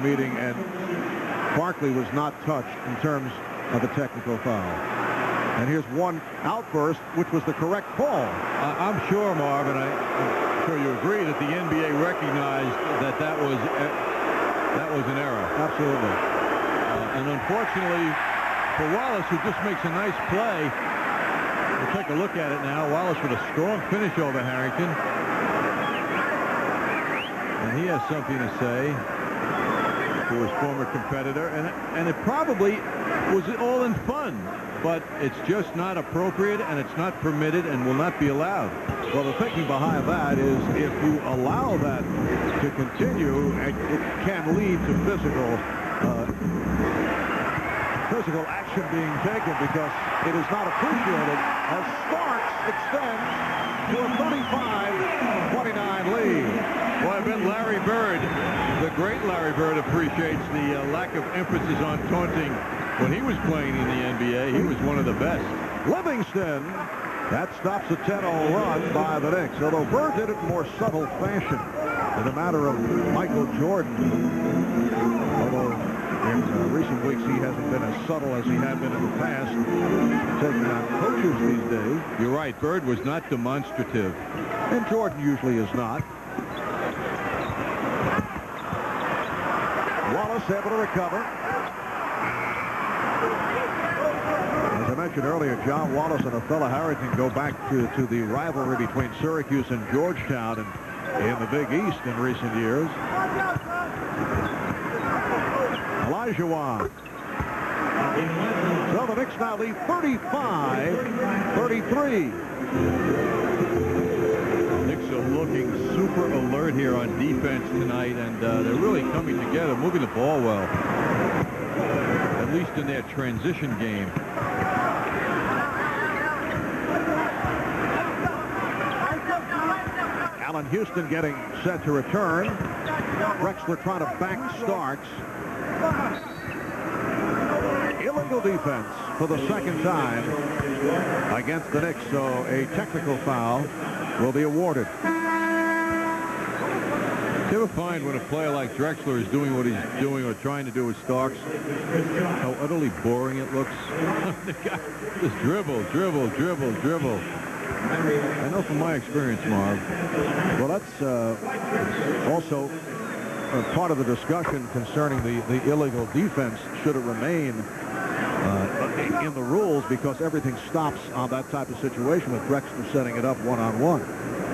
meeting, and Barkley was not touched in terms of a technical foul. And here's one outburst, which was the correct call. I'm sure, Marv, and I'm sure you agree that the NBA recognized that was an error. Absolutely. And unfortunately for Wallace, who just makes a nice play, we'll take a look at it now. Wallace with a strong finish over Harrington. And he has something to say to his former competitor. And it probably was all in fun, but it's just not appropriate, and it's not permitted and will not be allowed. Well, the thinking behind that is if you allow that to continue, it can lead to physical action being taken because it is not appreciated as Starks extends to a 35-29 lead. Well, I bet Larry Bird, the great Larry Bird, appreciates the lack of emphasis on taunting when he was playing in the NBA. He was one of the best. Livingston, that stops a 10-0 run by the Knicks, although Bird did it in more subtle fashion in a matter of Michael Jordan. Although in recent weeks he hasn't been as subtle as he had been in the past, taking on coaches these days. You're right, Bird was not demonstrative. And Jordan usually is not. Wallace able to recover. As I mentioned earlier, John Wallace and Othella Harrington go back to the rivalry between Syracuse and Georgetown in the Big East in recent years. Olajuwon. So the Knicks now lead 35-33. Knicks are looking super alert here on defense tonight, and they're really coming together, moving the ball well, at least in their transition game. Allen Houston getting set to return. Drexler trying to back Starks. Illegal defense for the second time against the Knicks, so a technical foul will be awarded. You ever find when a player like Drexler is doing what he's doing or trying to do with Starks, how utterly boring it looks? The guy just dribble. I know from my experience, Marv. Well, that's also part of the discussion concerning the illegal defense. Should it remain in the rules, because everything stops on that type of situation with Drexler setting it up one-on-one.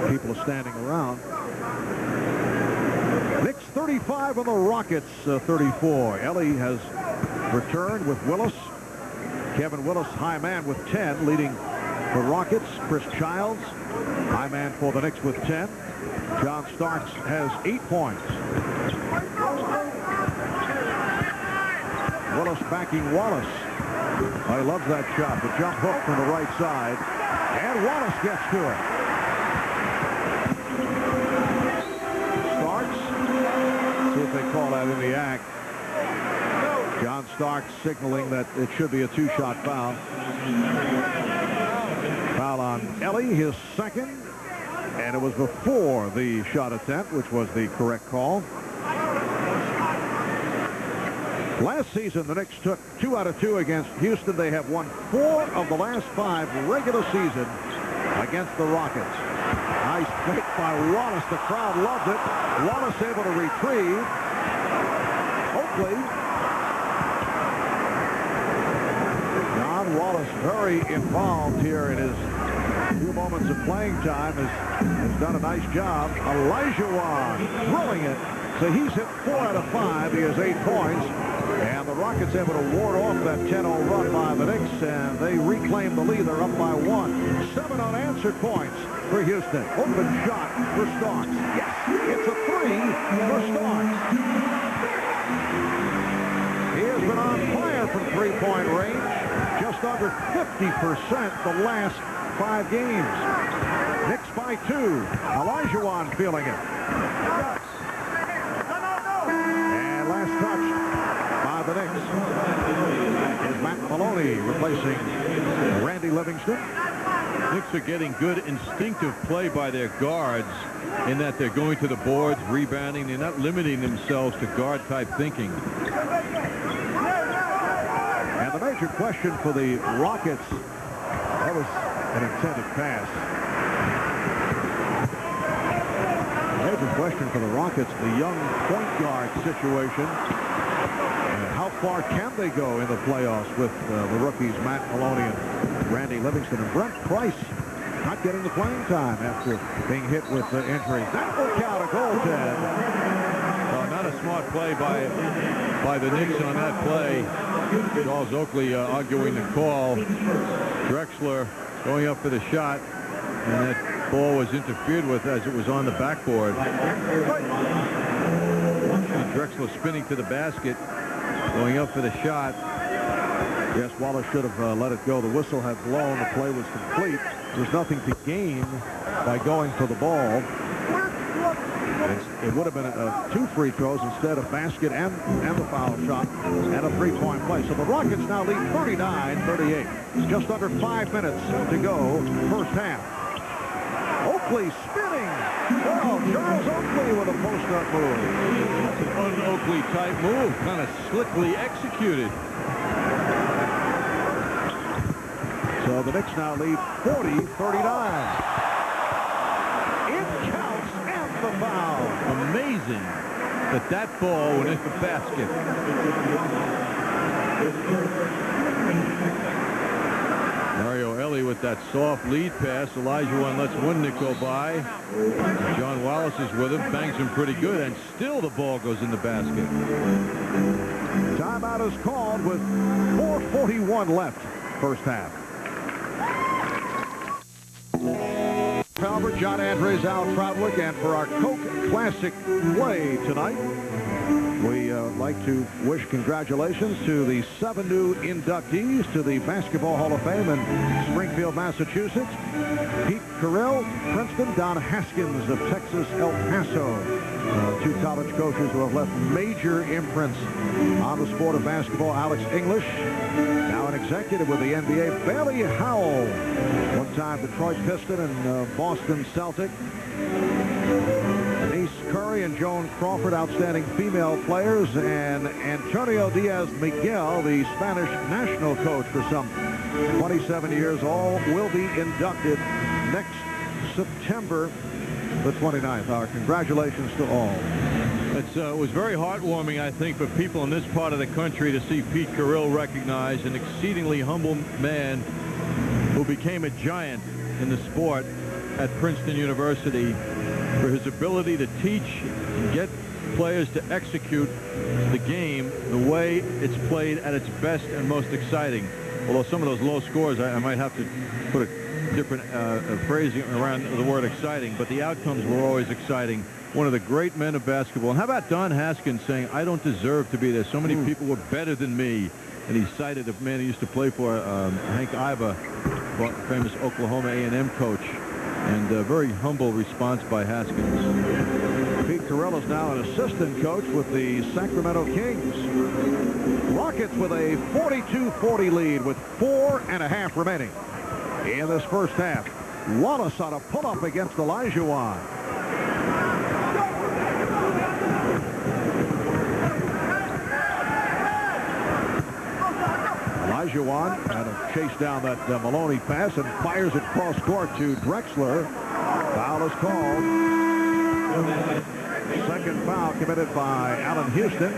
People are standing around. Knicks 35 and the Rockets 34. Ellie has returned with Willis. Kevin Willis, high man with 10, leading the Rockets. Chris Childs, high man for the Knicks with 10. John Starks has 8 points. Willis backing Wallace. Oh, he loves that shot. The jump hook from the right side. And Wallace gets to it. Starks. See if they call that in the act. John Starks signaling that it should be a 2-shot foul. Foul on Ellie, his second. And it was before the shot attempt, which was the correct call. Last season, the Knicks took 2 out of 2 against Houston. They have won 4 of the last 5 regular season against the Rockets. Nice fake by Wallace. The crowd loves it. Wallace able to retrieve. Oakley. John Wallace very involved here in his few moments of playing time. Has done a nice job. Olajuwon throwing it. So he's hit 4 out of 5. He has 8 points. And the Rockets able to ward off that 10-0 run by the Knicks, and they reclaim the lead. They're up by 1. 7 unanswered points for Houston. Open shot for Starks. Yes, it's a 3 for Starks. He has been on fire from three-point range. Just under 50% the last 5 games. Knicks by 2. Olajuwon feeling it. And last touch by the Knicks is Matt Maloney replacing Randy Livingston. Knicks are getting good instinctive play by their guards. in that they're going to the boards, rebounding. They're not limiting themselves to guard-type thinking. And the major question for the Rockets, that was an intended pass. The major question for the Rockets, the young point guard situation. How far can they go in the playoffs with the rookies Matt Maloney and Randy Livingston, and Brent Price not getting the playing time after being hit with injuries? That will count a goal, Ted. Not a smart play by the Knicks on that play. Charles Oakley arguing the call. Drexler going up for the shot, and that ball was interfered with as it was on the backboard. Drexler spinning to the basket, going up for the shot. Yes, Wallace should have let it go. The whistle had blown. The play was complete. There's nothing to gain by going for the ball. It would have been 2 free throws instead of basket and the foul shot and a 3-point play. So the Rockets now lead 39-38. Just under 5 minutes to go, first half. Oakley spinning. Oh, Charles Oakley with a post-up move. It's an un-Oakley type move, kind of slickly executed. So the Knicks now lead 40-39. It counts and the foul. Amazing that ball went into the basket. Mario Elie with that soft lead pass. Olajuwon lets one Knick go by. John Wallace is with him, bangs him pretty good, and still the ball goes in the basket. Timeout is called with 4:41 left, first half. Albert, John Andres, Al Trautwig, and for our Coke Classic play tonight, we would like to wish congratulations to the 7 new inductees to the Basketball Hall of Fame in Springfield, Massachusetts. Pete Carrill, Princeton, Don Haskins of Texas, El Paso. 2 college coaches who have left major imprints on the sport of basketball. Alex English, now an executive with the NBA. Bailey Howell, one-time Detroit Piston and Boston Celtic. Denise Curry and Joan Crawford, outstanding female players, and Antonio Diaz-Miguel, the Spanish national coach for some 27 years. All will be inducted next September the 29th. Our congratulations to all. It was very heartwarming, I think, for people in this part of the country to see Pete Carrill recognized, an exceedingly humble man who became a giant in the sport at Princeton University for his ability to teach and get players to execute the game the way it's played at its best and most exciting. Although some of those low scores, I might have to put a different phrasing around the word exciting, but the outcomes were always exciting. One of the great men of basketball. And how about Don Haskins saying, I don't deserve to be there. So many people were better than me. And he cited a man he used to play for, Hank Iva, famous Oklahoma A&M coach. And a very humble response by Haskins. Pete Carrill is now an assistant coach with the Sacramento Kings. Rockets with a 42-40 lead with 4.5 remaining in this first half. Wallace on a pull-up against Olajuwon. Olajuwon had to chase down that Maloney pass and fires it cross court to Drexler. Foul is called. Second foul committed by Allen Houston.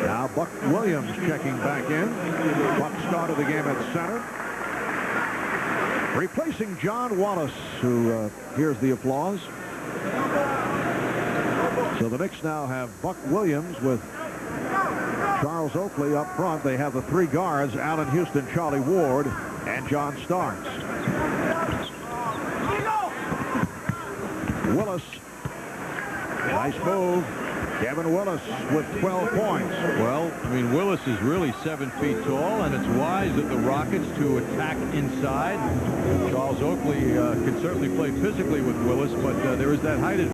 Now Buck Williams checking back in. Buck started the game at center, replacing John Wallace, who hears the applause. So the Knicks now have Buck Williams with Charles Oakley up front. They have the 3 guards, Allen Houston, Charlie Ward, and John Starks. Willis, nice move. Kevin Willis with 12 points. Well, I mean, Willis is really 7 feet tall, and it's wise of the Rockets to attack inside. Charles Oakley can certainly play physically with Willis, but there is that height advantage.